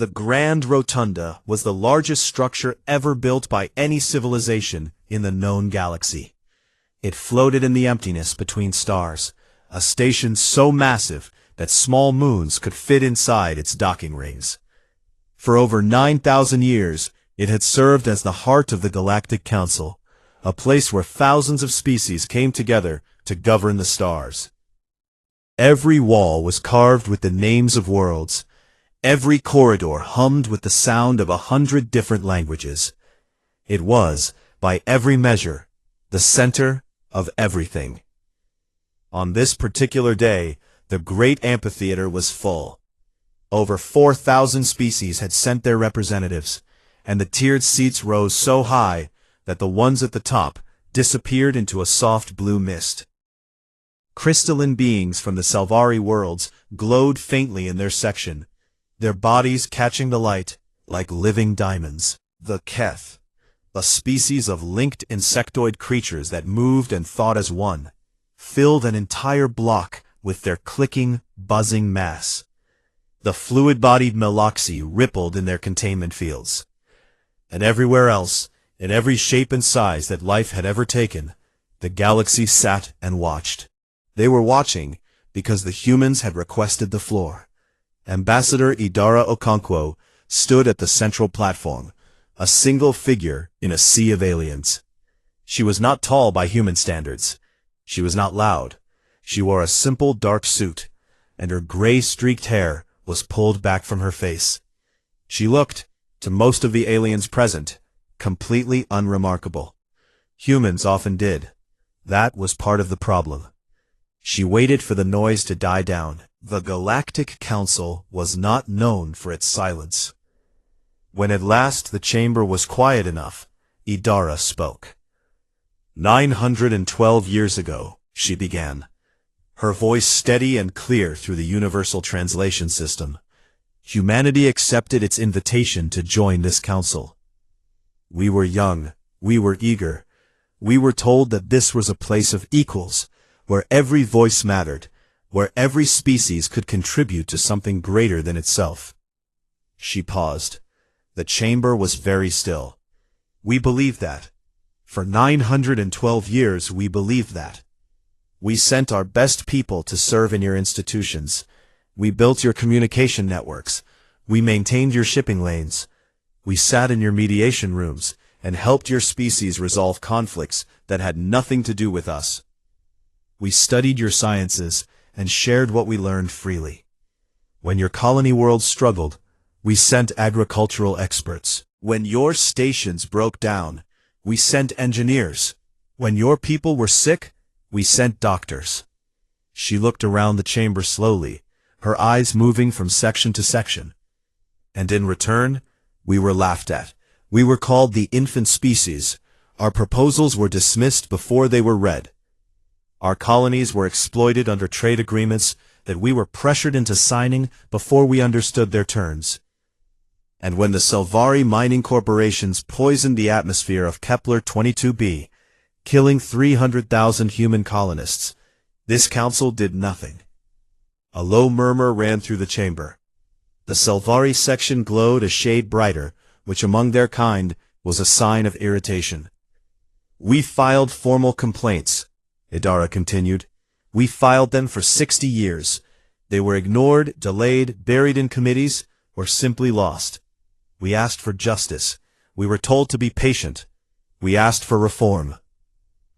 The Grand Rotunda was the largest structure ever built by any civilization in the known galaxy. It floated in the emptiness between stars, a station so massive that small moons could fit inside its docking rings. For over 9,000 years, it had served as the heart of the Galactic Council, a place where thousands of species came together to govern the stars. Every wall was carved with the names of worlds. Every corridor hummed with the sound of 100 different languages. It was, by every measure, the center of everything. On this particular day, the great amphitheater was full. Over 4,000 species had sent their representatives, and the tiered seats rose so high that the ones at the top disappeared into a soft blue mist. Crystalline beings from the Salvari worlds glowed faintly in their section, their bodies catching the light like living diamonds. The Keth, a species of linked insectoid creatures that moved and thought as one, filled an entire block with their clicking, buzzing mass. The fluid-bodied Meloxi rippled in their containment fields. And everywhere else, in every shape and size that life had ever taken, the galaxy sat and watched. They were watching because the humans had requested the floor. Ambassador Idara Okonkwo stood at the central platform, a single figure in a sea of aliens. She was not tall by human standards. She was not loud. She wore a simple dark suit, and her gray-streaked hair was pulled back from her face. She looked, to most of the aliens present, completely unremarkable. Humans often did. That was part of the problem. She waited for the noise to die down. The Galactic Council was not known for its silence. When at last the chamber was quiet enough, Idara spoke. 912 years ago, she began, her voice steady and clear through the universal translation system. Humanity accepted its invitation to join this council. We were young, we were eager. We were told that this was a place of equals, where every voice mattered, where every species could contribute to something greater than itself. She paused. The chamber was very still. We believed that. For 912 years we believed that. We sent our best people to serve in your institutions. We built your communication networks. We maintained your shipping lanes. We sat in your mediation rooms and helped your species resolve conflicts that had nothing to do with us. We studied your sciences and shared what we learned freely. When your colony world struggled, we sent agricultural experts. When your stations broke down, we sent engineers. When your people were sick, we sent doctors. She looked around the chamber slowly, her eyes moving from section to section. And in return, we were laughed at. We were called the infant species. Our proposals were dismissed before they were read. Our colonies were exploited under trade agreements that we were pressured into signing before we understood their terms. And when the Salvari mining corporations poisoned the atmosphere of Kepler 22b, killing 300,000 human colonists, this council did nothing. A low murmur ran through the chamber. The Salvari section glowed a shade brighter, which among their kind was a sign of irritation. We filed formal complaints, Idara continued. We filed them for 60 years. They were ignored, delayed, buried in committees, or simply lost. We asked for justice. We were told to be patient. We asked for reform.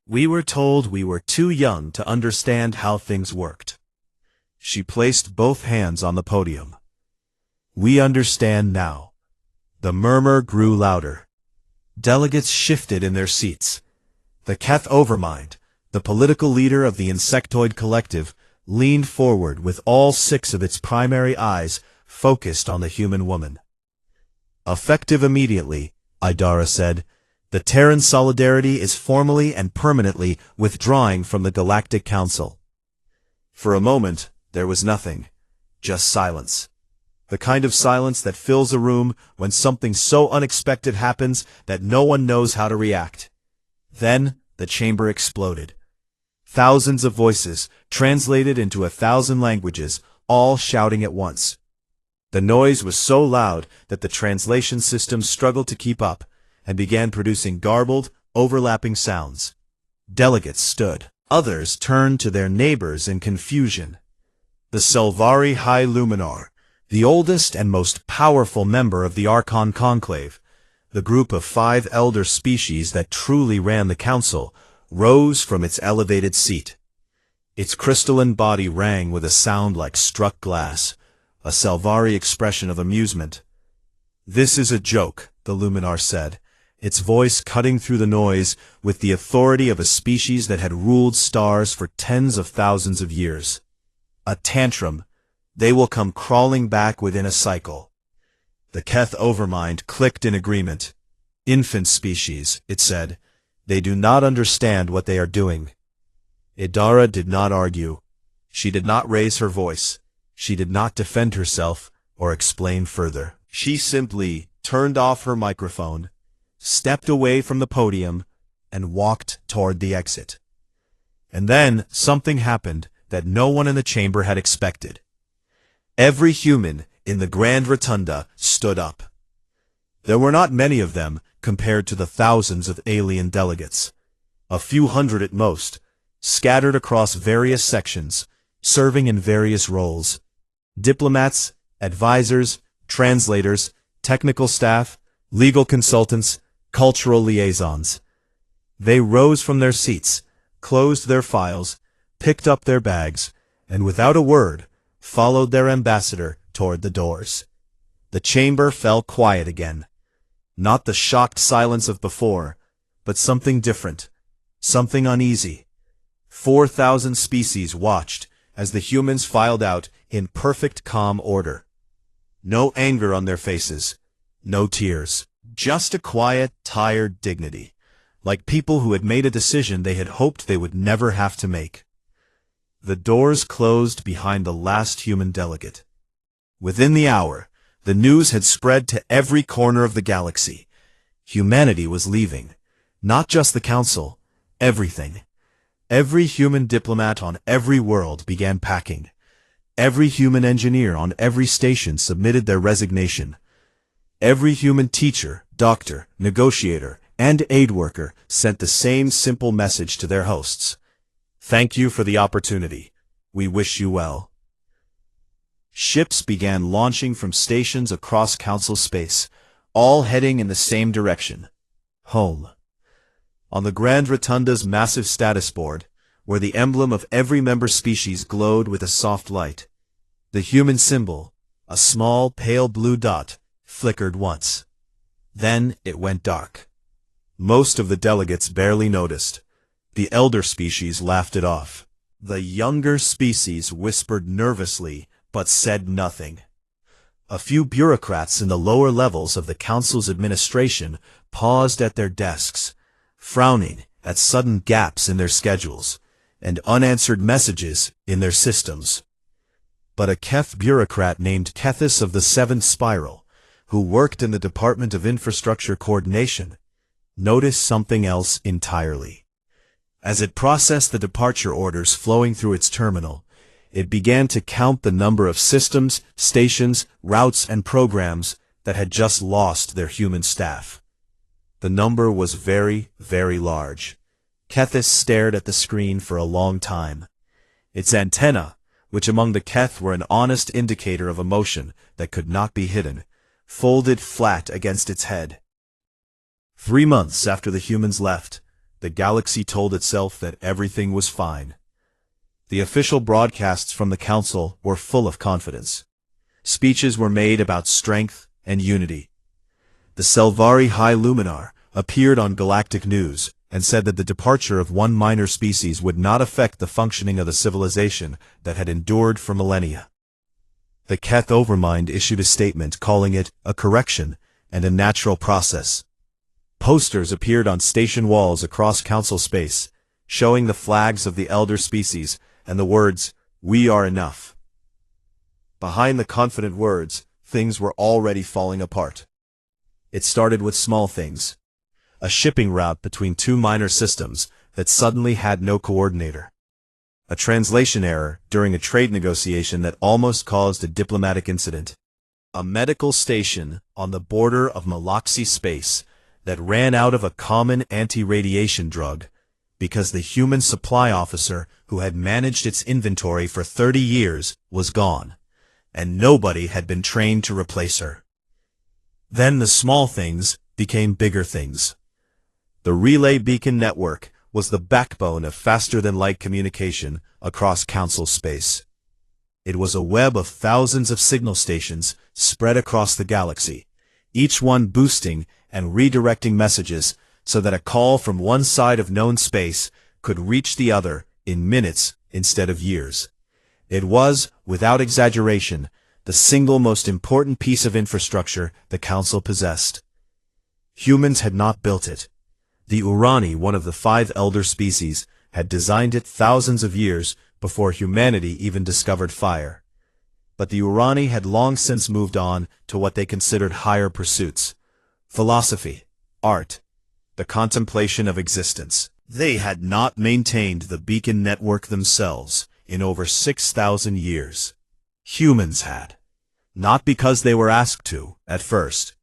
We were told we were too young to understand how things worked. She placed both hands on the podium. We understand now. The murmur grew louder. Delegates shifted in their seats. The Keth Overmind, the political leader of the insectoid collective, leaned forward with all 6 of its primary eyes focused on the human woman. Effective immediately, Idara said, the Terran Solidarity is formally and permanently withdrawing from the Galactic Council. For a moment, there was nothing, just silence. The kind of silence that fills a room when something so unexpected happens that no one knows how to react. Then, the chamber exploded. Thousands of voices, translated into 1,000 languages, all shouting at once. The noise was so loud that the translation system struggled to keep up and began producing garbled, overlapping sounds. Delegates stood. Others turned to their neighbors in confusion. The Selvari High Luminar, the oldest and most powerful member of the Archon Conclave, the group of 5 elder species that truly ran the council, rose from its elevated seat. Its crystalline body rang with a sound like struck glass, a Selvari expression of amusement. "This is a joke," the Luminar said, its voice cutting through the noise with the authority of a species that had ruled stars for tens of thousands of years. "A tantrum. They will come crawling back within a cycle." The Keth Overmind clicked in agreement. "Infant species," it said. "They do not understand what they are doing." Idara did not argue. She did not raise her voice. She did not defend herself or explain further. She simply turned off her microphone, stepped away from the podium, and walked toward the exit. And then something happened that no one in the chamber had expected. Every human in the Grand Rotunda stood up. There were not many of them compared to the thousands of alien delegates. A few hundred at most, scattered across various sections, serving in various roles. Diplomats, advisors, translators, technical staff, legal consultants, cultural liaisons. They rose from their seats, closed their files, picked up their bags, and without a word, followed their ambassador toward the doors. The chamber fell quiet again. Not the shocked silence of before, but something different, something uneasy. 4,000 species watched as the humans filed out in perfect calm order. No anger on their faces, no tears, just a quiet, tired dignity, like people who had made a decision they had hoped they would never have to make. The doors closed behind the last human delegate. Within the hour, the news had spread to every corner of the galaxy. Humanity was leaving. Not just the Council, everything. Every human diplomat on every world began packing. Every human engineer on every station submitted their resignation. Every human teacher, doctor, negotiator, and aid worker sent the same simple message to their hosts. "Thank you for the opportunity. We wish you well." Ships began launching from stations across Council space, all heading in the same direction. Home. On the Grand Rotunda's massive status board, where the emblem of every member species glowed with a soft light, the human symbol, a small pale blue dot, flickered once. Then it went dark. Most of the delegates barely noticed. The elder species laughed it off. The younger species whispered nervously, but said nothing. A few bureaucrats in the lower levels of the Council's administration paused at their desks, frowning at sudden gaps in their schedules and unanswered messages in their systems. But a Keth bureaucrat named Kethis of the Seventh Spiral, who worked in the Department of Infrastructure Coordination, noticed something else entirely. As it processed the departure orders flowing through its terminal, it began to count the number of systems, stations, routes, and programs that had just lost their human staff. The number was very, very large. Kethis stared at the screen for a long time. Its antenna, which among the Keth were an honest indicator of emotion that could not be hidden, folded flat against its head. 3 months after the humans left, the galaxy told itself that everything was fine. The official broadcasts from the Council were full of confidence. Speeches were made about strength and unity. The Selvari High Luminar appeared on Galactic News and said that the departure of one minor species would not affect the functioning of the civilization that had endured for millennia. The Keth Overmind issued a statement calling it a correction and a natural process. Posters appeared on station walls across Council space, showing the flags of the elder species and the words, "We are enough." Behind the confident words, things were already falling apart. It started with small things. A shipping route between 2 minor systems that suddenly had no coordinator. A translation error during a trade negotiation that almost caused a diplomatic incident. a medical station on the border of Malaxi space that ran out of a common anti-radiation drug because the human supply officer who had managed its inventory for 30 years was gone, and nobody had been trained to replace her. Then the small things became bigger things. The relay beacon network was the backbone of faster-than-light communication across Council space. It was a web of thousands of signal stations spread across the galaxy, each one boosting and redirecting messages so that a call from one side of known space could reach the other in minutes instead of years. It was, without exaggeration, the single most important piece of infrastructure the Council possessed. Humans had not built it. The Urani, one of the 5 elder species, had designed it thousands of years before humanity even discovered fire. But the Urani had long since moved on to what they considered higher pursuits: philosophy, art, the contemplation of existence. They had not maintained the beacon network themselves in over 6,000 years. Humans had. Not because they were asked to, at first.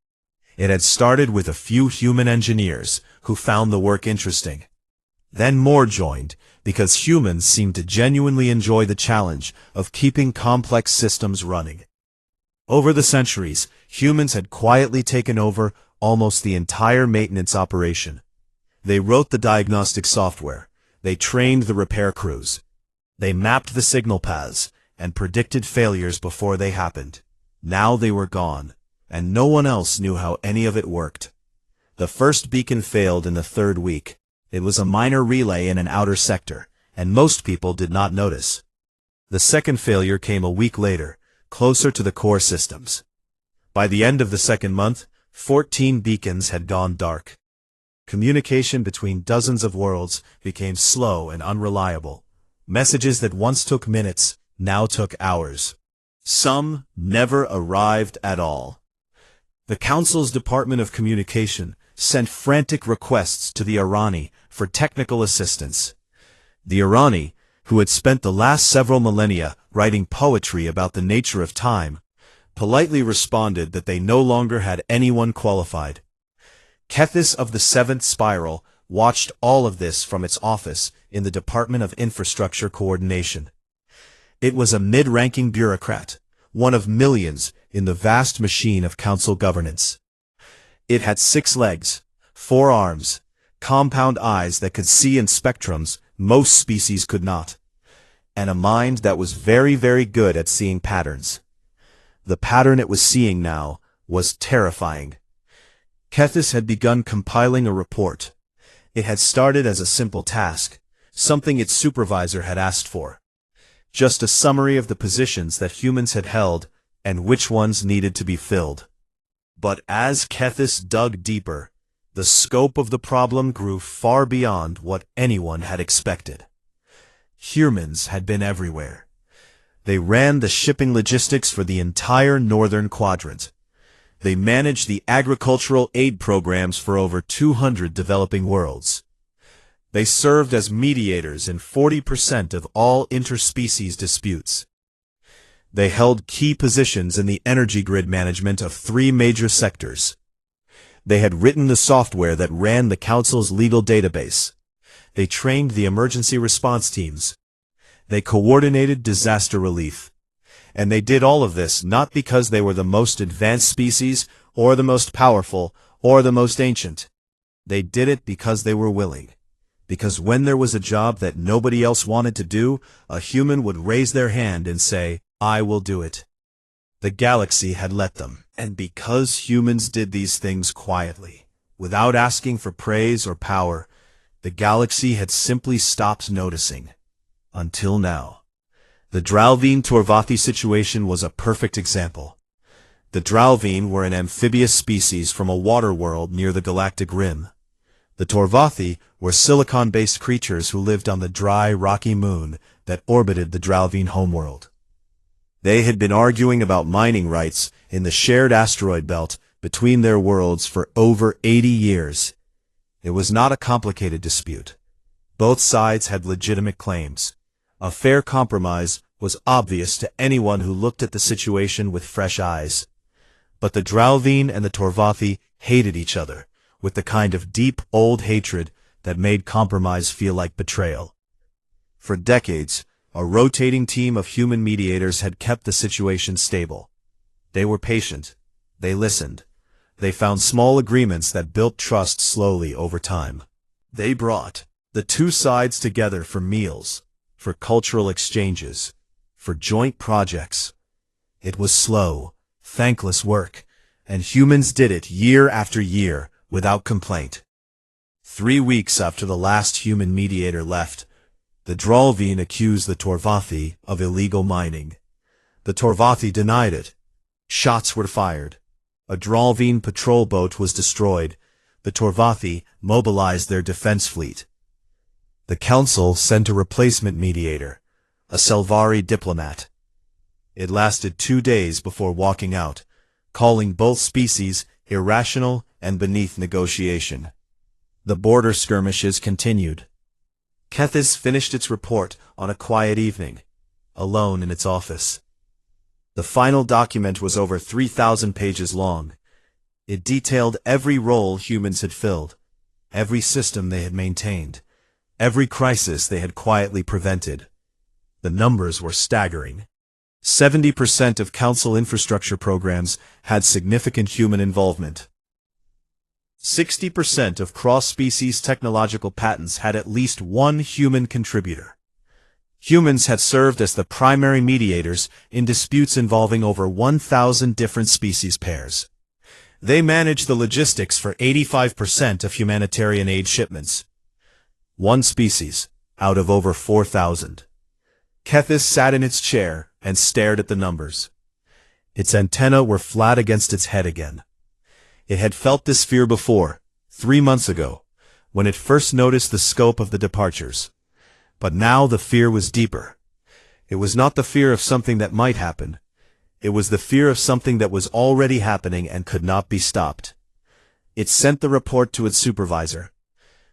It had started with a few human engineers who found the work interesting. Then more joined, because humans seemed to genuinely enjoy the challenge of keeping complex systems running. Over the centuries, humans had quietly taken over almost the entire maintenance operation. They wrote the diagnostic software, they trained the repair crews, they mapped the signal paths, and predicted failures before they happened. Now they were gone, and no one else knew how any of it worked. The first beacon failed in the 3rd week. It was a minor relay in an outer sector, and most people did not notice. The second failure came a week later, closer to the core systems. By the end of the 2nd month, 14 beacons had gone dark. Communication between dozens of worlds became slow and unreliable. Messages that once took minutes now took hours. Some never arrived at all. The Council's Department of Communication sent frantic requests to the Urani for technical assistance. The Urani, who had spent the last several millennia writing poetry about the nature of time, politely responded that they no longer had anyone qualified. Kethis of the 7th Spiral watched all of this from its office in the Department of Infrastructure Coordination. It was a mid-ranking bureaucrat, one of millions in the vast machine of Council governance. It had 6 legs, 4 arms, compound eyes that could see in spectrums most species could not, and a mind that was very, very good at seeing patterns. The pattern it was seeing now was terrifying. Kethis had begun compiling a report. It had started as a simple task, something its supervisor had asked for. Just a summary of the positions that humans had held and which ones needed to be filled. But as Kethis dug deeper, the scope of the problem grew far beyond what anyone had expected. Humans had been everywhere. They ran the shipping logistics for the entire northern quadrant. They managed the agricultural aid programs for over 200 developing worlds. They served as mediators in 40% of all interspecies disputes. They held key positions in the energy grid management of 3 major sectors. They had written the software that ran the Council's legal database. They trained the emergency response teams. They coordinated disaster relief. And they did all of this not because they were the most advanced species, or the most powerful, or the most ancient. They did it because they were willing. Because when there was a job that nobody else wanted to do, a human would raise their hand and say, "I will do it." The galaxy had let them. And because humans did these things quietly, without asking for praise or power, the galaxy had simply stopped noticing. Until now. The Dralvine Torvathi situation was a perfect example. The Dralvine were an amphibious species from a water world near the galactic rim. The Torvathi were silicon-based creatures who lived on the dry, rocky moon that orbited the Dralvine homeworld. They had been arguing about mining rights in the shared asteroid belt between their worlds for over 80 years. It was not a complicated dispute. Both sides had legitimate claims. A fair compromise was obvious to anyone who looked at the situation with fresh eyes. But the Dralvine and the Torvathi hated each other, with the kind of deep, old hatred that made compromise feel like betrayal. For decades, a rotating team of human mediators had kept the situation stable. They were patient. They listened. They found small agreements that built trust slowly over time. They brought the two sides together for meals, for cultural exchanges, for joint projects. It was slow, thankless work, and humans did it year after year without complaint. 3 weeks after the last human mediator left, the Dralvine accused the Torvathi of illegal mining. The Torvathi denied it. Shots were fired. A Dralvine patrol boat was destroyed. The Torvathi mobilized their defense fleet. The council sent a replacement mediator, a Selvari diplomat. It lasted 2 days before walking out, calling both species irrational and beneath negotiation. The border skirmishes continued. Kethis finished its report on a quiet evening, alone in its office. The final document was over 3,000 pages long. It detailed every role humans had filled, every system they had maintained, every crisis they had quietly prevented. The numbers were staggering. 70% of council infrastructure programs had significant human involvement. 60% of cross-species technological patents had at least one human contributor. Humans had served as the primary mediators in disputes involving over 1,000 different species pairs. They managed the logistics for 85% of humanitarian aid shipments. One species, out of over 4,000. Kethis sat in its chair and stared at the numbers. Its antennae were flat against its head again. It had felt this fear before, 3 months ago, when it first noticed the scope of the departures. But now the fear was deeper. It was not the fear of something that might happen. It was the fear of something that was already happening and could not be stopped. It sent the report to its supervisor.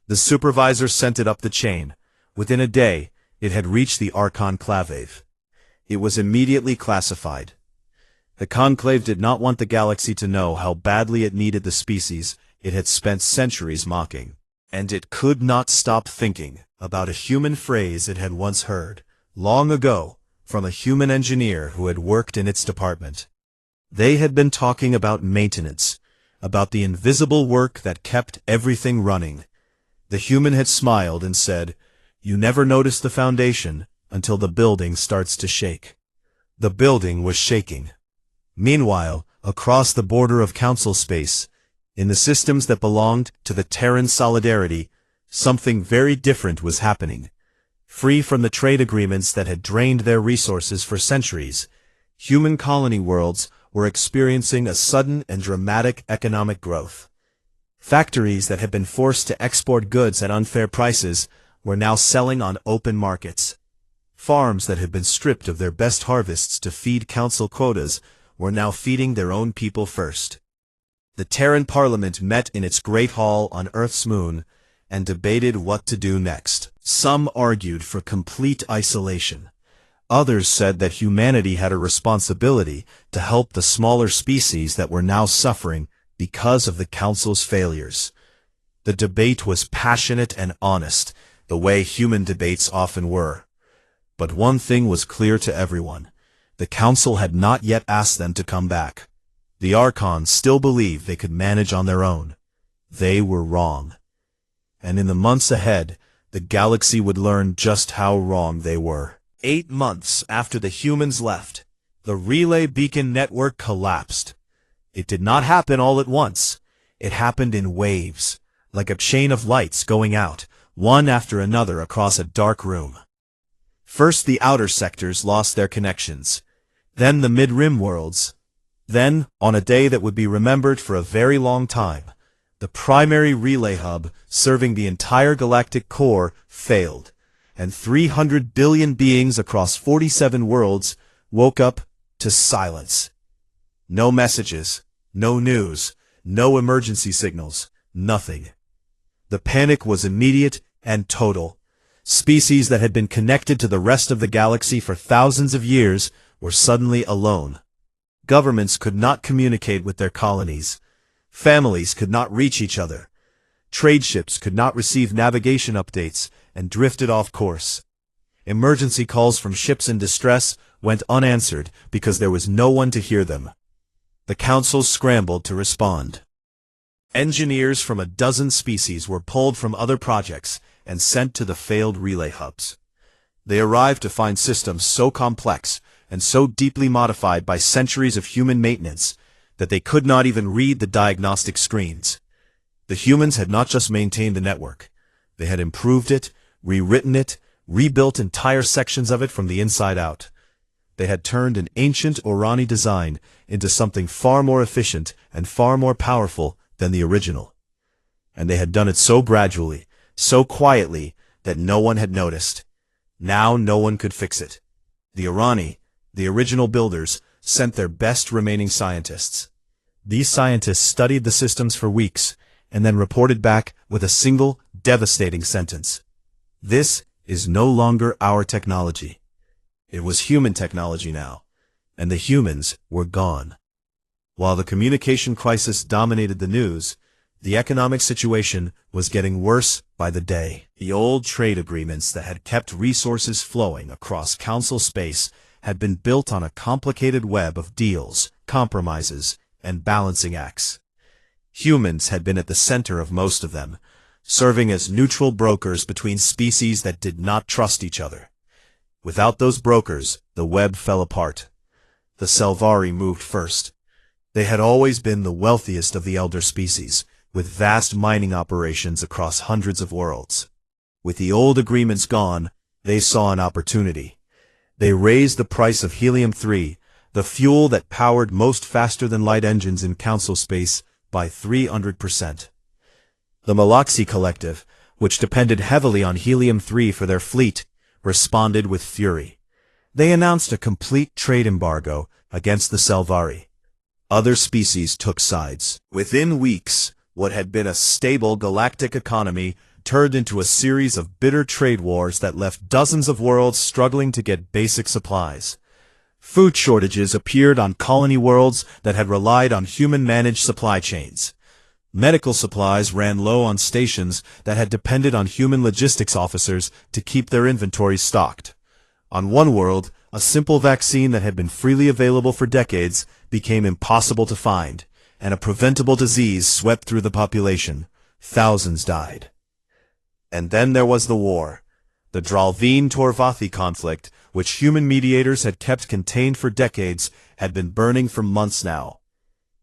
The supervisor sent it up the chain. Within a day, it had reached the Archon Clave. It was immediately classified. The Conclave did not want the galaxy to know how badly it needed the species it had spent centuries mocking. And it could not stop thinking about a human phrase it had once heard, long ago, from a human engineer who had worked in its department. They had been talking about maintenance, about the invisible work that kept everything running. The human had smiled and said, "You never notice the foundation until the building starts to shake." The building was shaking. Meanwhile, across the border of council space, in the systems that belonged to the Terran Solidarity, something very different was happening. Free from the trade agreements that had drained their resources for centuries, human colony worlds were experiencing a sudden and dramatic economic growth. Factories that had been forced to export goods at unfair prices were now selling on open markets. Farms that had been stripped of their best harvests to feed council quotas were now feeding their own people first. The Terran Parliament met in its Great Hall on Earth's moon and debated what to do next. Some argued for complete isolation. Others said that humanity had a responsibility to help the smaller species that were now suffering because of the Council's failures. The debate was passionate and honest, the way human debates often were. But one thing was clear to everyone. The Council had not yet asked them to come back. The Archons still believed they could manage on their own. They were wrong. And in the months ahead, the galaxy would learn just how wrong they were. 8 months after the humans left, the relay beacon network collapsed. It did not happen all at once. It happened in waves, like a chain of lights going out, one after another across a dark room. First the outer sectors lost their connections. Then the mid-rim worlds. Then, on a day that would be remembered for a very long time, the primary relay hub serving the entire galactic core failed, and 300 billion beings across 47 worlds woke up to silence. No messages, no news, no emergency signals, nothing. The panic was immediate and total. Species that had been connected to the rest of the galaxy for thousands of years were suddenly alone. Governments could not communicate with their colonies. Families could not reach each other. Trade ships could not receive navigation updates and drifted off course. Emergency calls from ships in distress went unanswered because there was no one to hear them. The councils scrambled to respond. Engineers from a dozen species were pulled from other projects and sent to the failed relay hubs. They arrived to find systems so complex and so deeply modified by centuries of human maintenance that they could not even read the diagnostic screens. The humans had not just maintained the network. They had improved it, rewritten it, rebuilt entire sections of it from the inside out. They had turned an ancient Orani design into something far more efficient and far more powerful than the original. And they had done it so gradually, so quietly, that no one had noticed. Now no one could fix it. The Orani, the original builders, sent their best remaining scientists. These scientists studied the systems for weeks and then reported back with a single, devastating sentence. This is no longer our technology. It was human technology now, and the humans were gone. While the communication crisis dominated the news, the economic situation was getting worse by the day. The old trade agreements that had kept resources flowing across council space had been built on a complicated web of deals, compromises, and balancing acts. Humans had been at the center of most of them, serving as neutral brokers between species that did not trust each other. Without those brokers, the web fell apart. The Selvari moved first. They had always been the wealthiest of the elder species, with vast mining operations across hundreds of worlds. With the old agreements gone, they saw an opportunity. They raised the price of helium-3, the fuel that powered most faster-than-light engines in council space, by 300%. The Malaxi Collective, which depended heavily on helium-3 for their fleet, responded with fury. They announced a complete trade embargo against the Selvari. Other species took sides. Within weeks, what had been a stable galactic economy turned into a series of bitter trade wars that left dozens of worlds struggling to get basic supplies. Food shortages appeared on colony worlds that had relied on human-managed supply chains. Medical supplies ran low on stations that had depended on human logistics officers to keep their inventories stocked. On one world, a simple vaccine that had been freely available for decades became impossible to find, and a preventable disease swept through the population. Thousands died. And then there was the war. The Dralveen-Torvathi conflict, which human mediators had kept contained for decades, had been burning for months now.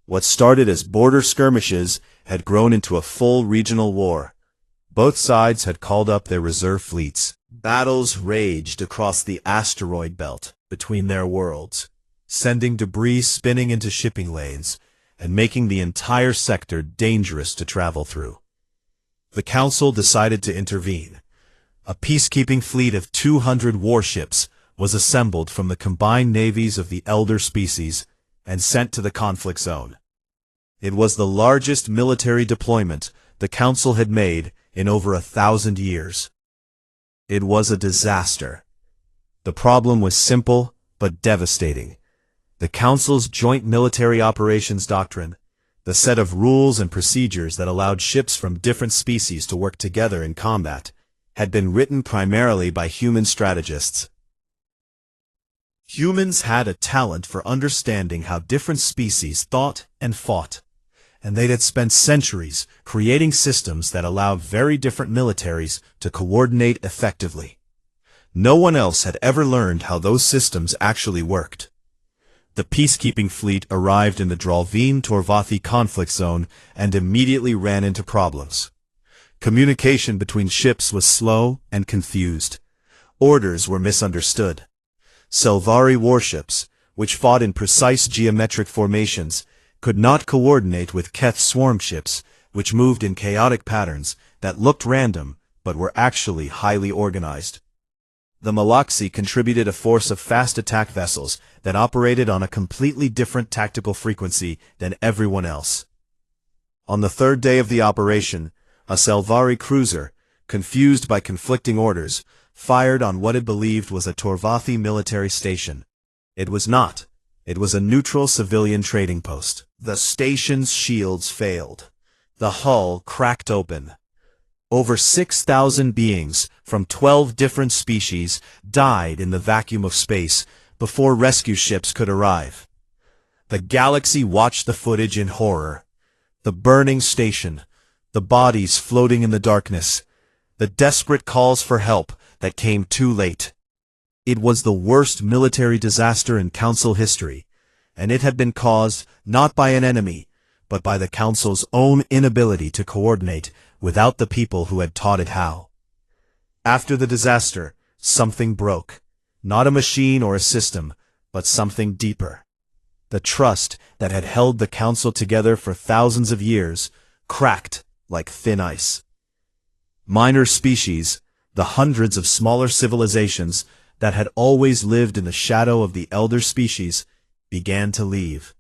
What started as border skirmishes had grown into a full regional war. Both sides had called up their reserve fleets. Battles raged across the asteroid belt between their worlds, sending debris spinning into shipping lanes and making the entire sector dangerous to travel through. The Council decided to intervene. A peacekeeping fleet of 200 warships was assembled from the combined navies of the elder species and sent to the conflict zone. It was the largest military deployment the Council had made in over 1,000 years. It was a disaster. The problem was simple but devastating. The Council's Joint Military Operations Doctrine, the set of rules and procedures that allowed ships from different species to work together in combat, had been written primarily by human strategists. Humans had a talent for understanding how different species thought and fought, and they had spent centuries creating systems that allowed very different militaries to coordinate effectively. No one else had ever learned how those systems actually worked. The peacekeeping fleet arrived in the Dralveen-Torvathi conflict zone and immediately ran into problems. Communication between ships was slow and confused. Orders were misunderstood. Selvari warships, which fought in precise geometric formations, could not coordinate with Keth swarm ships, which moved in chaotic patterns that looked random but were actually highly organized. The Malaxi contributed a force of fast attack vessels that operated on a completely different tactical frequency than everyone else. On the third day of the operation, a Selvari cruiser, confused by conflicting orders, fired on what it believed was a Torvathi military station. It was not. It was a neutral civilian trading post. The station's shields failed. The hull cracked open. Over 6,000 beings from 12 different species died in the vacuum of space before rescue ships could arrive. The galaxy watched the footage in horror. The burning station, the bodies floating in the darkness, the desperate calls for help that came too late. It was the worst military disaster in Council history, and it had been caused not by an enemy, but by the Council's own inability to coordinate without the people who had taught it how. After the disaster, something broke. Not a machine or a system, but something deeper. The trust that had held the Council together for thousands of years cracked like thin ice. Minor species, the hundreds of smaller civilizations that had always lived in the shadow of the elder species, began to leave.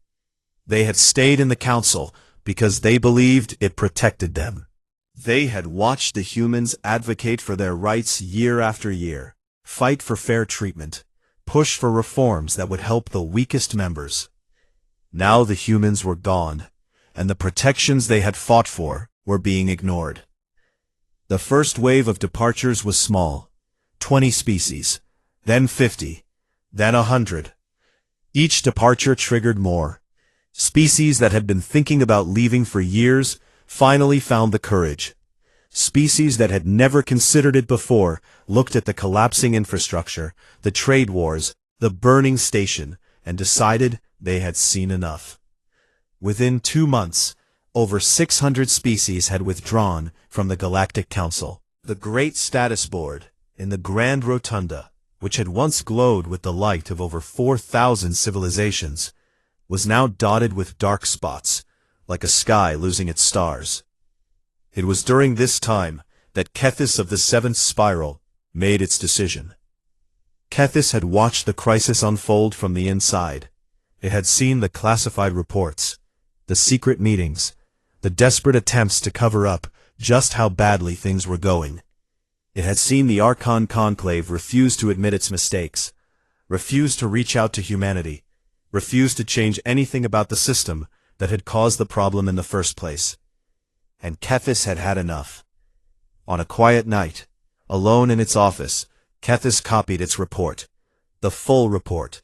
They had stayed in the Council because they believed it protected them. They had watched the humans advocate for their rights year after year, fight for fair treatment, push for reforms that would help the weakest members. Now the humans were gone, and the protections they had fought for were being ignored. The first wave of departures was small, 20 species, then 50, then 100. Each departure triggered more. Species that had been thinking about leaving for years finally found the courage. Species that had never considered it before looked at the collapsing infrastructure, the trade wars, the burning station, and decided they had seen enough. Within 2 months, over 600 species had withdrawn from the Galactic Council. The Great Status Board, in the Grand Rotunda, which had once glowed with the light of over 4,000 civilizations, was now dotted with dark spots, like a sky losing its stars. It was during this time that Kethis of the Seventh Spiral made its decision. Kethis had watched the crisis unfold from the inside. It had seen the classified reports, the secret meetings, the desperate attempts to cover up just how badly things were going. It had seen the Archon Conclave refuse to admit its mistakes, refuse to reach out to humanity, refuse to change anything about the system that had caused the problem in the first place. And Kethis had had enough. On a quiet night, alone in its office, Kethis copied its report. The full report.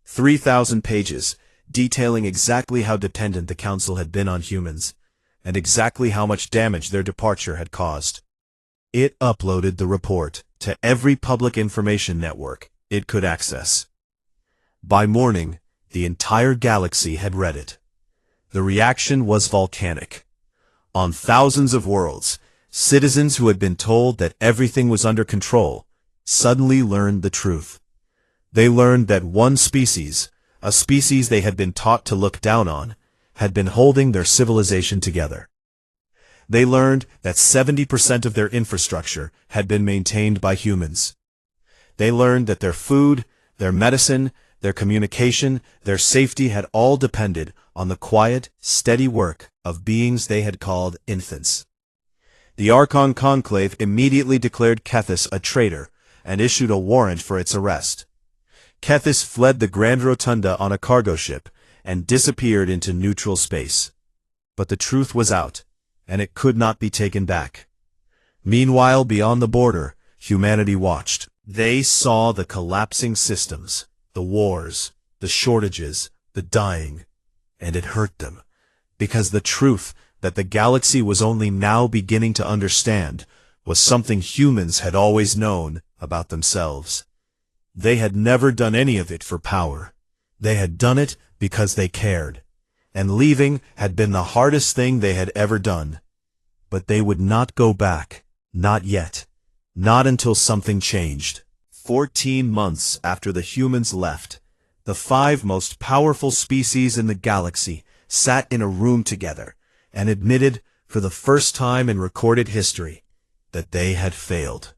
3,000 pages, detailing exactly how dependent the Council had been on humans, and exactly how much damage their departure had caused. It uploaded the report to every public information network it could access. By morning, the entire galaxy had read it. The reaction was volcanic. On thousands of worlds, citizens who had been told that everything was under control suddenly learned the truth. They learned that one species, a species they had been taught to look down on, had been holding their civilization together. They learned that 70% of their infrastructure had been maintained by humans. They learned that their food, their medicine, their communication, their safety had all depended on the quiet, steady work of beings they had called infants. The Archon Conclave immediately declared Kethis a traitor and issued a warrant for its arrest. Kethis fled the Grand Rotunda on a cargo ship and disappeared into neutral space. But the truth was out, and it could not be taken back. Meanwhile, beyond the border, humanity watched. They saw the collapsing systems, the wars, the shortages, the dying, and it hurt them, because the truth that the galaxy was only now beginning to understand was something humans had always known about themselves. They had never done any of it for power. They had done it because they cared, and leaving had been the hardest thing they had ever done. But they would not go back, not yet, not until something changed. 14 months after the humans left, the 5 most powerful species in the galaxy sat in a room together and admitted, for the first time in recorded history, that they had failed.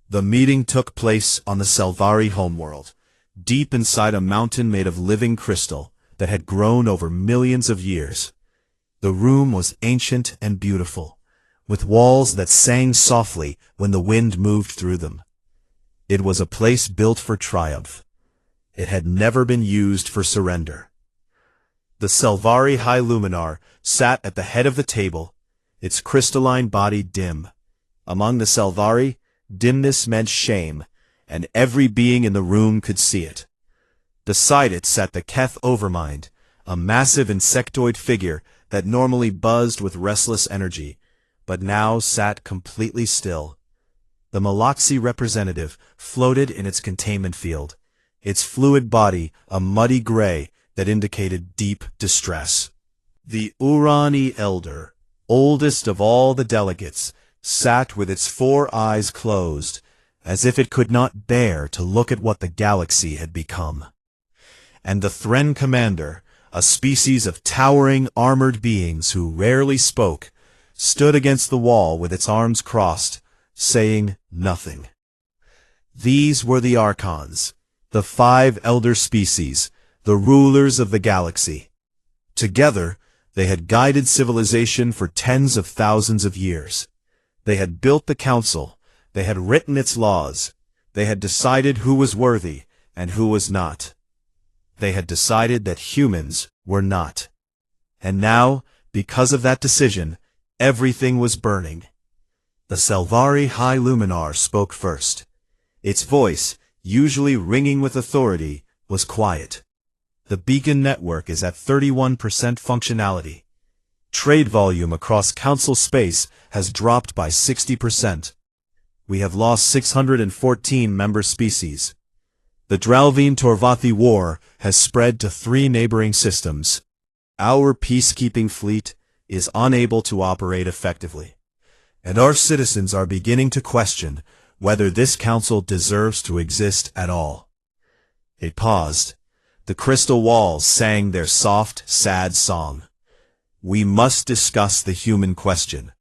The meeting took place on the Selvari homeworld, deep inside a mountain made of living crystal that had grown over millions of years. The room was ancient and beautiful, with walls that sang softly when the wind moved through them. It was a place built for triumph. It had never been used for surrender. The Selvari High Luminar sat at the head of the table, its crystalline body dim. Among the Selvari, dimness meant shame, and every being in the room could see it. Beside it sat the Keth Overmind, a massive insectoid figure that normally buzzed with restless energy, but now sat completely still. The Malaxi representative floated in its containment field, its fluid body a muddy gray that indicated deep distress. The Urani Elder, oldest of all the delegates, sat with its 4 eyes closed, as if it could not bear to look at what the galaxy had become. And the Thren Commander, a species of towering armored beings who rarely spoke, stood against the wall with its arms crossed, saying nothing. These were the Archons, the 5 elder species, the rulers of the galaxy. Together, they had guided civilization for tens of thousands of years. They had built the council, they had written its laws, they had decided who was worthy and who was not. They had decided that humans were not. And now, because of that decision, everything was burning. The Selvari High Luminar spoke first. Its voice, usually ringing with authority, was quiet. The beacon network is at 31% functionality. Trade volume across council space has dropped by 60%. We have lost 614 member species. The Dralvine Torvathi War has spread to 3 neighboring systems. Our peacekeeping fleet is unable to operate effectively, and our citizens are beginning to question whether this council deserves to exist at all. It paused. The crystal walls sang their soft, sad song. We must discuss the human question.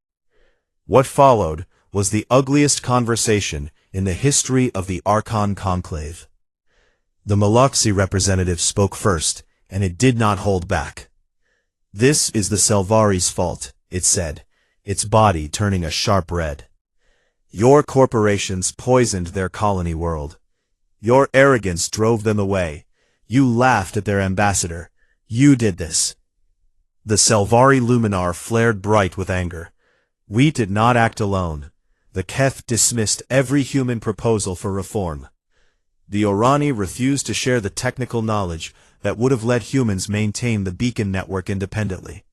What followed was the ugliest conversation in the history of the Archon Conclave. The Malaxi representative spoke first, and it did not hold back. This is the Selvari's fault, it said, its body turning a sharp red. Your corporations poisoned their colony world. Your arrogance drove them away. You laughed at their ambassador. You did this. The Selvari Luminar flared bright with anger. We did not act alone. The Keth dismissed every human proposal for reform. The Orani refused to share the technical knowledge that would have let humans maintain the beacon network independently.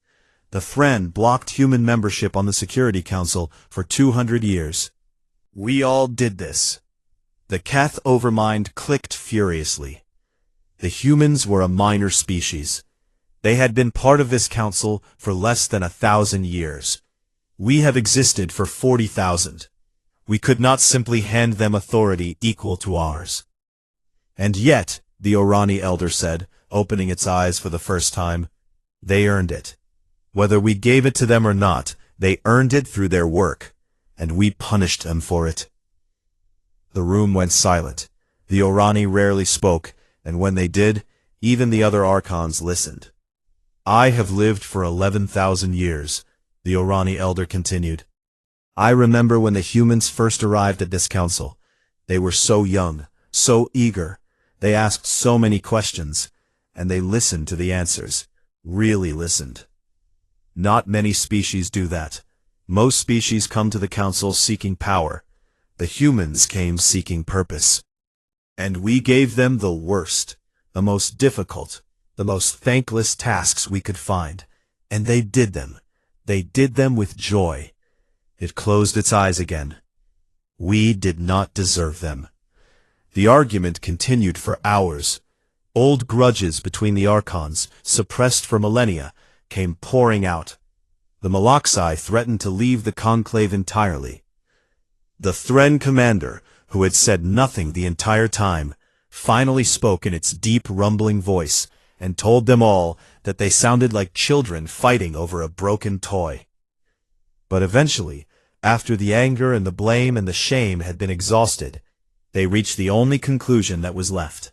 The Thren blocked human membership on the Security Council for 200 years. We all did this. The Keth Overmind clicked furiously. The humans were a minor species. They had been part of this council for less than 1,000 years. We have existed for 40,000. We could not simply hand them authority equal to ours. And yet, the Orani Elder said, opening its eyes for the first time, they earned it. Whether we gave it to them or not, they earned it through their work, and we punished them for it. The room went silent. The Orani rarely spoke, and when they did, even the other Archons listened. I have lived for 11,000 years, the Orani Elder continued. I remember when the humans first arrived at this council. They were so young, so eager. They asked so many questions, and they listened to the answers, really listened. Not many species do that. Most species come to the council seeking power. The humans came seeking purpose. And we gave them the worst, the most difficult, the most thankless tasks we could find. And they did them. They did them with joy. It closed its eyes again. We did not deserve them. The argument continued for hours. Old grudges between the Archons, suppressed for millennia, came pouring out. The Malaxi threatened to leave the conclave entirely. The Thren Commander, who had said nothing the entire time, finally spoke in its deep rumbling voice and told them all that they sounded like children fighting over a broken toy. But eventually, after the anger and the blame and the shame had been exhausted, they reached the only conclusion that was left.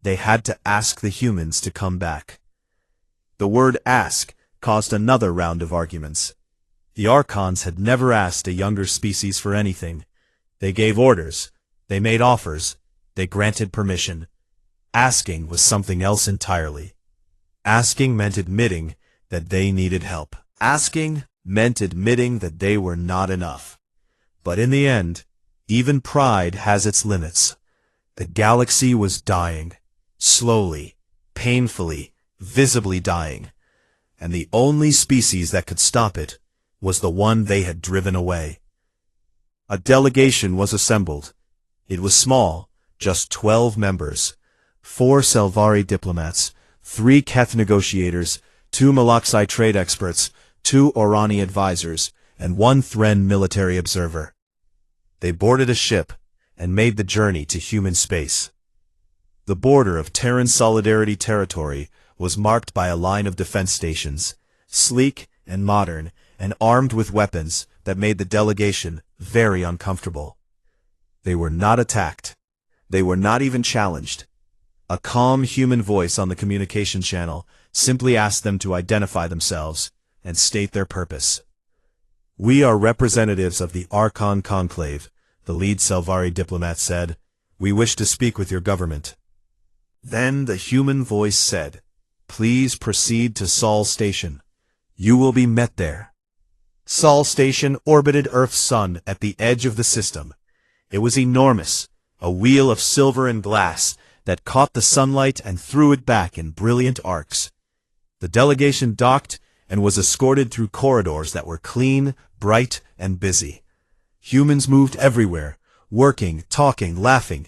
They had to ask the humans to come back. The word ask caused another round of arguments. The Archons had never asked a younger species for anything. They gave orders, they made offers, they granted permission. Asking was something else entirely. Asking meant admitting that they needed help. Asking meant admitting that they were not enough. But in the end, even pride has its limits. The galaxy was dying, slowly, painfully, visibly dying, and the only species that could stop it was the one they had driven away. A delegation was assembled. It was small, just 12 members, 4 Selvari diplomats, 3 Keth negotiators, 2 Malaxi trade experts, 2 Orani advisors, and 1 Thren military observer. They boarded a ship and made the journey to human space. The border of Terran Solidarity territory was marked by a line of defense stations, sleek and modern, and armed with weapons that made the delegation very uncomfortable. They were not attacked. They were not even challenged. A calm human voice on the communication channel simply asked them to identify themselves and state their purpose. "We are representatives of the Archon Conclave," the lead Selvari diplomat said. "We wish to speak with your government." Then the human voice said, "Please proceed to Sol Station. You will be met there." Sol Station orbited Earth's sun at the edge of the system. It was enormous, a wheel of silver and glass that caught the sunlight and threw it back in brilliant arcs. The delegation docked and was escorted through corridors that were clean, bright, and busy. Humans moved everywhere, working, talking, laughing.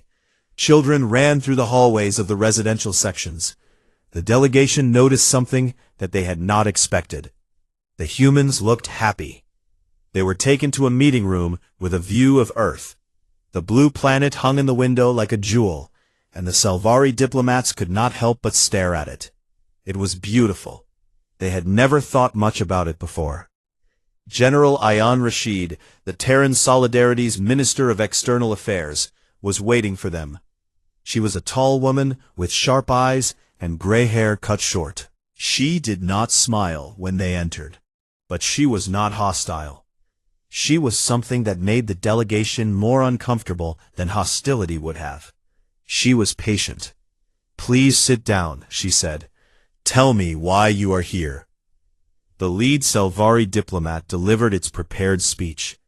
Children ran through the hallways of the residential sections. The delegation noticed something that they had not expected. The humans looked happy. They were taken to a meeting room with a view of Earth. The blue planet hung in the window like a jewel, and the Selvari diplomats could not help but stare at it. It was beautiful. They had never thought much about it before. General Ayan Rashid, the Terran Solidarity's Minister of External Affairs, was waiting for them. She was a tall woman with sharp eyes and gray hair cut short. She did not smile when they entered, but she was not hostile. She was something that made the delegation more uncomfortable than hostility would have. She was patient. "Please sit down," she said. "Tell me why you are here." The lead Selvari diplomat delivered its prepared speech.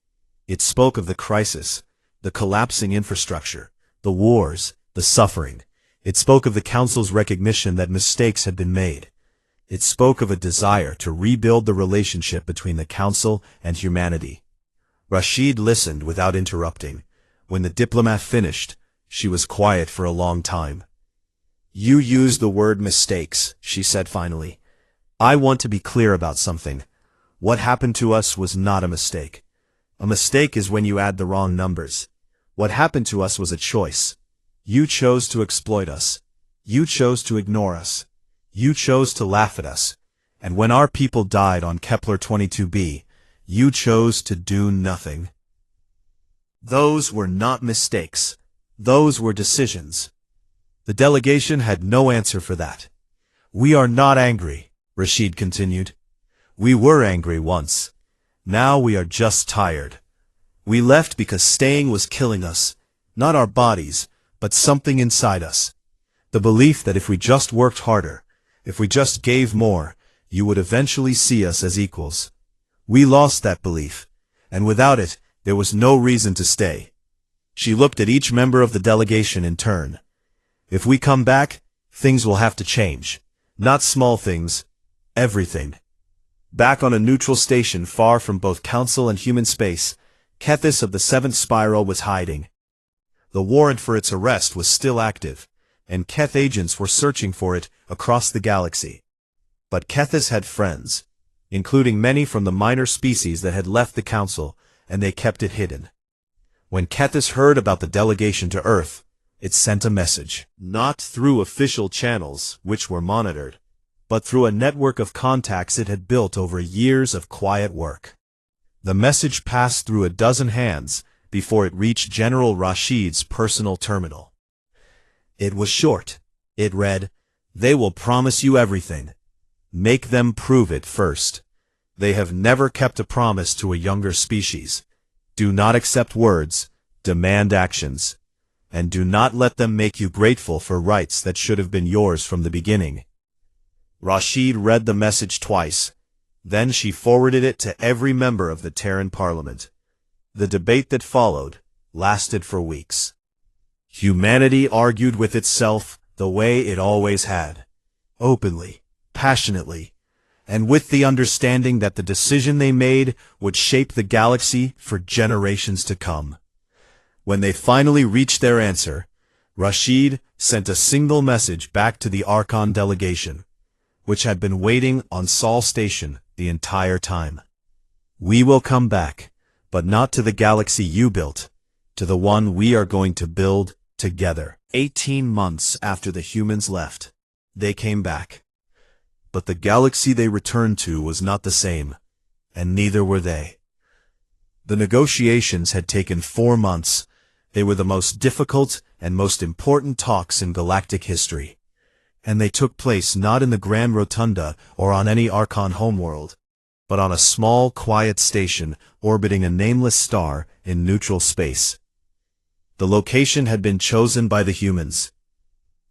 It spoke of the crisis, the collapsing infrastructure, the wars, the suffering. It spoke of the Council's recognition that mistakes had been made. It spoke of a desire to rebuild the relationship between the Council and humanity. Rashid listened without interrupting. When the diplomat finished, she was quiet for a long time. "You used the word mistakes," she said finally. "I want to be clear about something. What happened to us was not a mistake. A mistake is when you add the wrong numbers. What happened to us was a choice. You chose to exploit us. You chose to ignore us. You chose to laugh at us. And when our people died on Kepler 22b, you chose to do nothing. Those were not mistakes. Those were decisions." The delegation had no answer for that. "We are not angry," Rashid continued. "We were angry once. Now we are just tired. We left because staying was killing us, not our bodies, but something inside us. The belief that if we just worked harder, if we just gave more, you would eventually see us as equals. We lost that belief, and without it, there was no reason to stay." She looked at each member of the delegation in turn. "If we come back, things will have to change. Not small things, everything." Back on a neutral station far from both Council and human space, Kethis of the 7th Spiral was hiding. The warrant for its arrest was still active, and Keth agents were searching for it across the galaxy. But Kethis had friends, including many from the minor species that had left the Council, and they kept it hidden. When Kethis heard about the delegation to Earth, it sent a message, not through official channels, which were monitored, but through a network of contacts it had built over years of quiet work. The message passed through a dozen hands before it reached General Rashid's personal terminal. It was short. It read, "They will promise you everything. Make them prove it first. They have never kept a promise to a younger species. Do not accept words, demand actions. and do not let them make you grateful for rights that should have been yours from the beginning." Rashid read the message twice. Then she forwarded it to every member of the Terran Parliament. The debate that followed lasted for weeks. Humanity argued with itself the way it always had, openly, passionately, and with the understanding that the decision they made would shape the galaxy for generations to come. When they finally reached their answer, Rashid sent a single message back to the Archon delegation, which had been waiting on Sol Station the entire time. "We will come back, but not to the galaxy you built, to the one we are going to build together." 18 months after the humans left, they came back. But the galaxy they returned to was not the same, and neither were they. The negotiations had taken 4 months. They were the most difficult and most important talks in galactic history. And they took place not in the Grand Rotunda or on any Archon homeworld, but on a small, quiet station orbiting a nameless star in neutral space. The location had been chosen by the humans.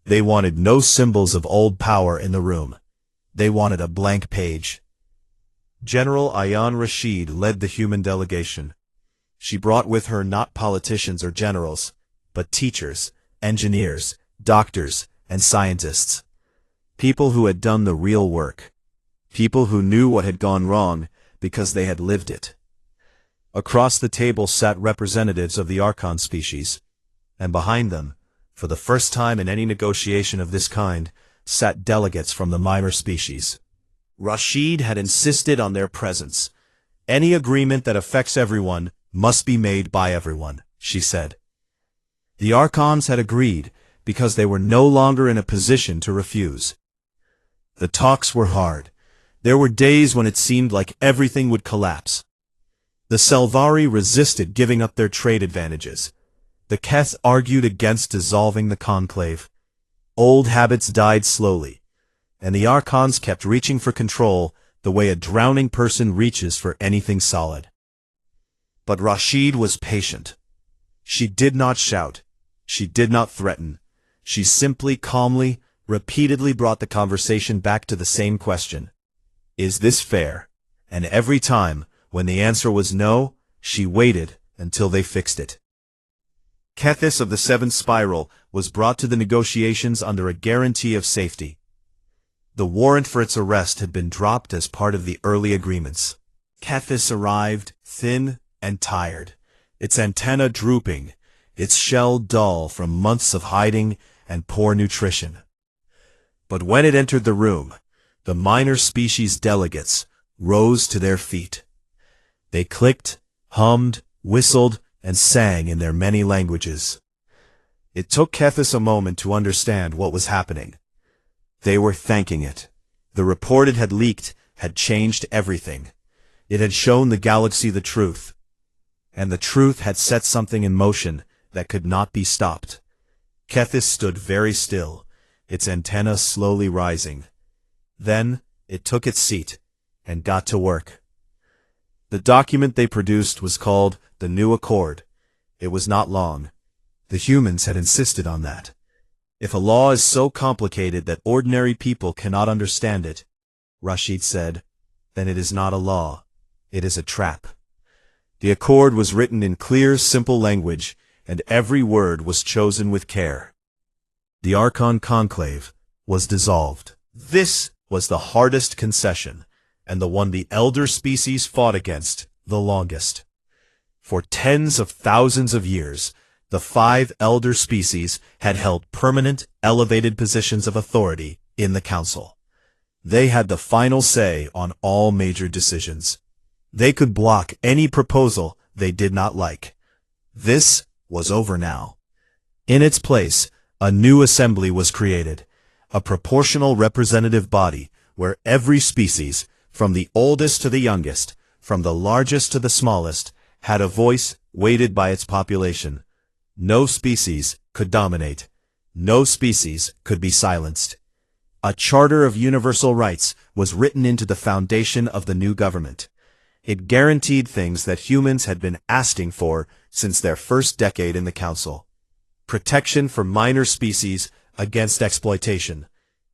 They wanted no symbols of old power in the room. They wanted a blank page. General Ayan Rashid led the human delegation. She brought with her not politicians or generals, but teachers, engineers, doctors, and scientists. People who had done the real work. People who knew what had gone wrong because they had lived it. Across the table sat representatives of the Archon species, and behind them, for the first time in any negotiation of this kind, sat delegates from the minor species. Rashid had insisted on their presence. "Any agreement that affects everyone must be made by everyone," she said. The Archons had agreed because they were no longer in a position to refuse. The talks were hard. There were days when it seemed like everything would collapse. The Selvari resisted giving up their trade advantages. The Keth argued against dissolving the conclave. Old habits died slowly, and the Archons kept reaching for control the way a drowning person reaches for anything solid. But Rashid was patient. She did not shout. She did not threaten. She simply, calmly, repeatedly brought the conversation back to the same question. Is this fair? And every time, when the answer was no, she waited until they fixed it. Kethis of the Seventh Spiral was brought to the negotiations under a guarantee of safety. The warrant for its arrest had been dropped as part of the early agreements. Kethis arrived, thin and tired, its antenna drooping, its shell dull from months of hiding and poor nutrition. But when it entered the room, the minor species delegates rose to their feet. They clicked, hummed, whistled, and sang in their many languages. It took Kethis a moment to understand what was happening. They were thanking it. The report it had leaked had changed everything. It had shown the galaxy the truth. And the truth had set something in motion that could not be stopped. Kethis stood very still, its antenna slowly rising. Then it took its seat and got to work. The document they produced was called the New Accord. It was not long. The humans had insisted on that. If a law is so complicated that ordinary people cannot understand it, Rashid said, then it is not a law. It is a trap. The accord was written in clear, simple language, and every word was chosen with care. The Archon conclave was dissolved. This was the hardest concession, and the one the elder species fought against the longest. For tens of thousands of years, the 5 elder species had held permanent, elevated positions of authority in the Council. They had the final say on all major decisions. They could block any proposal they did not like. This was over now. In its place, a new assembly was created, a proportional representative body where every species, from the oldest to the youngest, from the largest to the smallest, had a voice weighted by its population. No species could dominate. No species could be silenced. A charter of universal rights was written into the foundation of the new government. It guaranteed things that humans had been asking for since their first decade in the Council. protection for minor species against exploitation,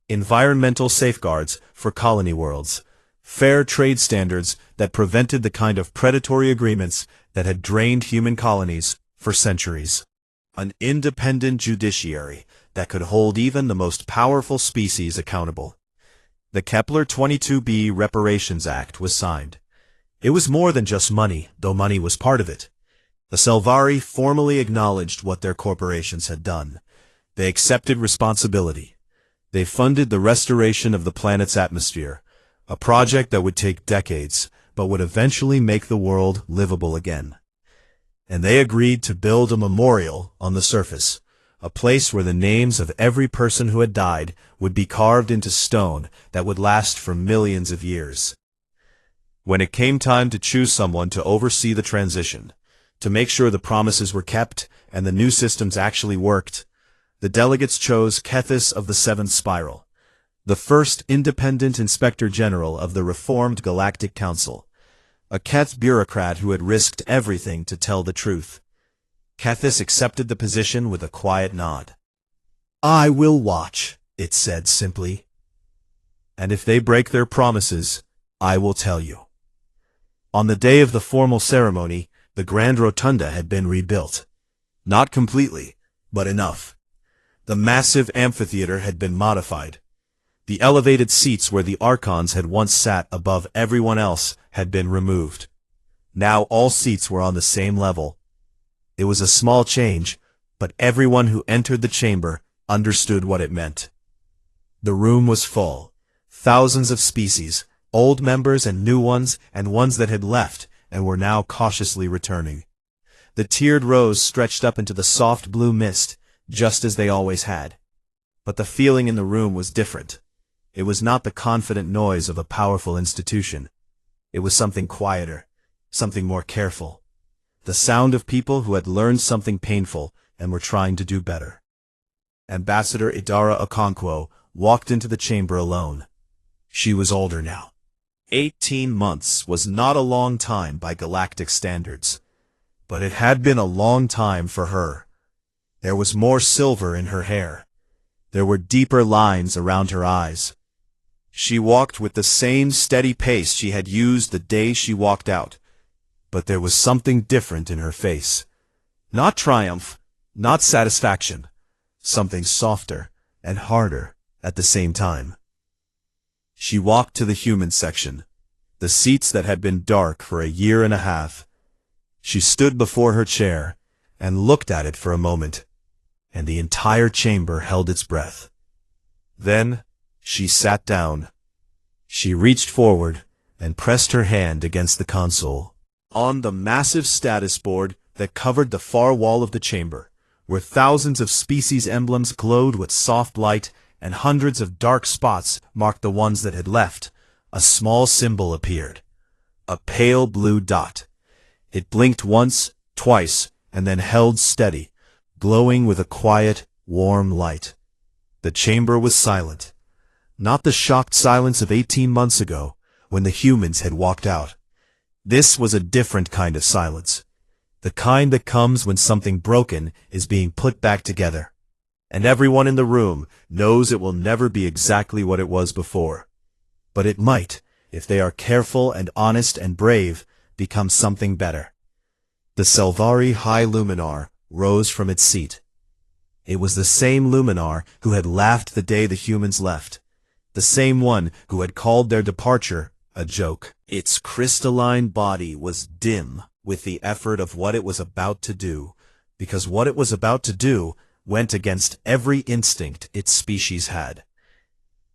environmental safeguards for colony worlds, fair trade standards that prevented the kind of predatory agreements that had drained human colonies for centuries, an independent judiciary that could hold even the most powerful species accountable. The Kepler-22b Reparations Act was signed. It was more than just money, though money was part of it. The Selvari formally acknowledged what their corporations had done. They accepted responsibility. They funded the restoration of the planet's atmosphere, a project that would take decades, but would eventually make the world livable again. And they agreed to build a memorial on the surface, a place where the names of every person who had died would be carved into stone that would last for millions of years. When it came time to choose someone to oversee the transition, to make sure the promises were kept and the new systems actually worked, the delegates chose Kethis of the Seventh Spiral, the first independent inspector general of the reformed Galactic Council, a Keth bureaucrat who had risked everything to tell the truth. Kethis accepted the position with a quiet nod. "I will watch," it said simply. "And if they break their promises, I will tell you." On the day of the formal ceremony, the Grand Rotunda had been rebuilt. Not completely, but enough. The massive amphitheater had been modified. The elevated seats where the Archons had once sat above everyone else had been removed. Now all seats were on the same level. It was a small change, but everyone who entered the chamber understood what it meant. The room was full. Thousands of species, old members and new ones, and ones that had left and were now cautiously returning. The tiered rows stretched up into the soft blue mist, just as they always had. But the feeling in the room was different. It was not the confident noise of a powerful institution. It was something quieter, something more careful. The sound of people who had learned something painful and were trying to do better. Ambassador Idara Okonkwo walked into the chamber alone. She was older now. 18 months was not a long time by galactic standards, but it had been a long time for her. There was more silver in her hair. There were deeper lines around her eyes. She walked with the same steady pace she had used the day she walked out, but there was something different in her face. Not triumph, not satisfaction, something softer and harder at the same time. She walked to the human section, the seats that had been dark for a year and a half. She stood before her chair and looked at it for a moment, and the entire chamber held its breath. Then she sat down. She reached forward and pressed her hand against the console. On the massive status board that covered the far wall of the chamber, where thousands of species emblems glowed with soft light and hundreds of dark spots marked the ones that had left, a small symbol appeared. A pale blue dot. It blinked once, twice, and then held steady, glowing with a quiet, warm light. The chamber was silent. Not the shocked silence of 18 months ago, when the humans had walked out. This was a different kind of silence. The kind that comes when something broken is being put back together. And everyone in the room knows it will never be exactly what it was before. But it might, if they are careful and honest and brave, become something better. The Selvari High Luminar rose from its seat. It was the same Luminar who had laughed the day the humans left. The same one who had called their departure a joke. Its crystalline body was dim with the effort of what it was about to do, because what it was about to do went against every instinct its species had.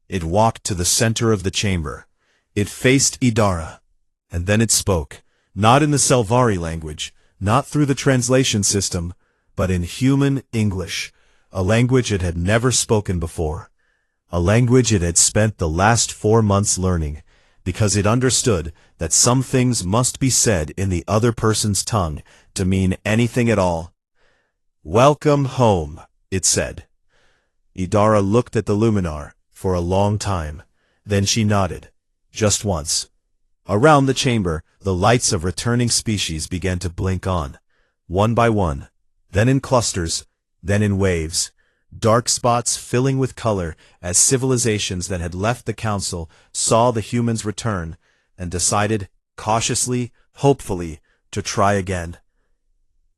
It walked to the center of the chamber. It faced Idara, and then it spoke, not in the Selvari language, not through the translation system, but in human English, a language it had never spoken before, a language it had spent the last 4 months learning, because it understood that some things must be said in the other person's tongue to mean anything at all. "Welcome home," it said. Idara looked at the Luminar for a long time. Then she nodded, just once. Around the chamber, the lights of returning species began to blink on, one by one, then in clusters, then in waves, dark spots filling with color as civilizations that had left the council saw the humans return and decided, cautiously, hopefully, to try again.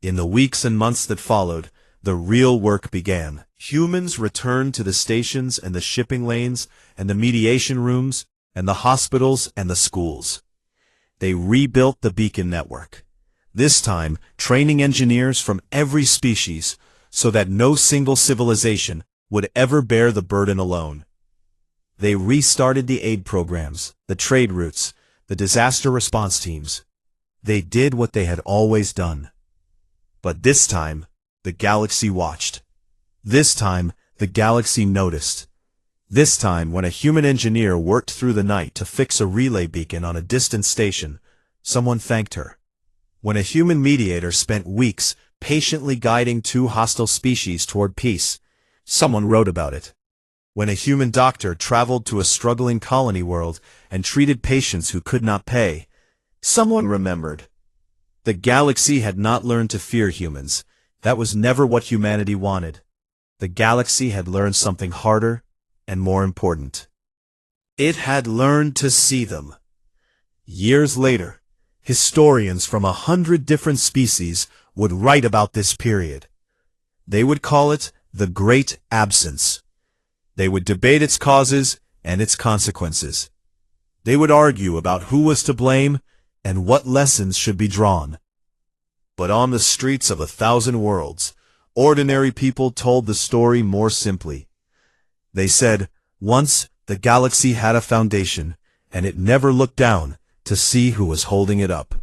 In the weeks and months that followed, the real work began. Humans returned to the stations and the shipping lanes and the mediation rooms and the hospitals and the schools. They rebuilt the beacon network, this time training engineers from every species so that no single civilization would ever bear the burden alone. They restarted the aid programs, the trade routes, the disaster response teams. They did what they had always done. But this time, the galaxy watched. This time, the galaxy noticed. This time, when a human engineer worked through the night to fix a relay beacon on a distant station, someone thanked her. When a human mediator spent weeks patiently guiding two hostile species toward peace, someone wrote about it. When a human doctor traveled to a struggling colony world and treated patients who could not pay, someone remembered. The galaxy had not learned to fear humans. That was never what humanity wanted. The galaxy had learned something harder and more important. It had learned to see them. Years later, historians from 100 different species would write about this period. They would call it the Great Absence. They would debate its causes and its consequences. They would argue about who was to blame and what lessons should be drawn. But on the streets of 1,000 worlds, ordinary people told the story more simply. They said, once the galaxy had a foundation, and it never looked down to see who was holding it up.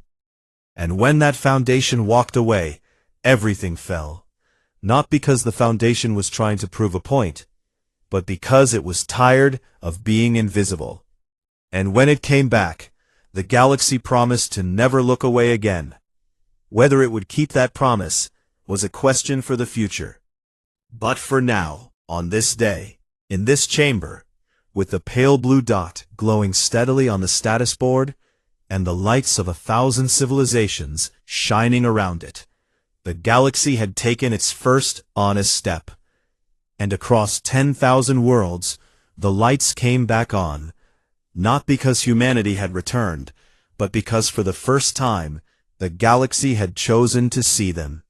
And when that foundation walked away, everything fell. Not because the foundation was trying to prove a point, but because it was tired of being invisible. And when it came back, the galaxy promised to never look away again. Whether it would keep that promise was a question for the future. But for now, on this day, in this chamber, with the pale blue dot glowing steadily on the status board, and the lights of 1,000 civilizations shining around it, the galaxy had taken its first honest step. And across 10,000 worlds, the lights came back on, not because humanity had returned, but because for the first time, the galaxy had chosen to see them.